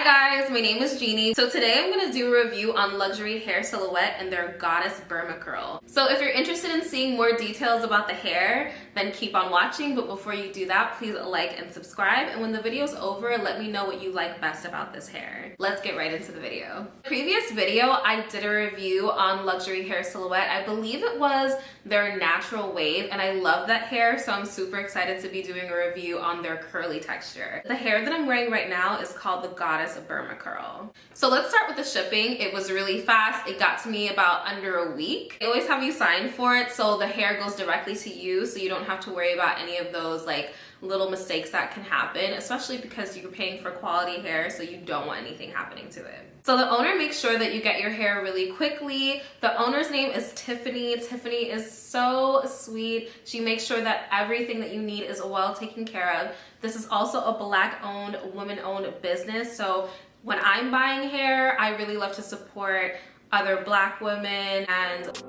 Hi guys, my name is Jeannie. So today I'm going to do a review on luxury hair silhouette and their Goddess Burma curl. So if you're interested in seeing more details about the hair, then keep on watching. But before you do that, please like and subscribe. And when the video's over, let me know what you like best about this hair. Let's get right into the video. Previous video, I did a review on luxury hair silhouette. I believe it was their natural wave, and I love that hair, so I'm super excited to be doing a review on their curly texture. The hair that I'm wearing right now is called the Goddess Burma curl. So let's start with the shipping. It was really fast. It got to me about under a week. They always have you sign for it, so the hair goes directly to you, so you don't have to worry about any of those like little mistakes that can happen, especially because you're paying for quality hair, so you don't want anything happening to it. So the owner makes sure that you get your hair really quickly. The owner's name is Tiffany. Tiffany is so sweet. She makes sure that everything that you need is well taken care of. This is also a Black-owned, woman-owned business, so when I'm buying hair, I really love to support other Black women and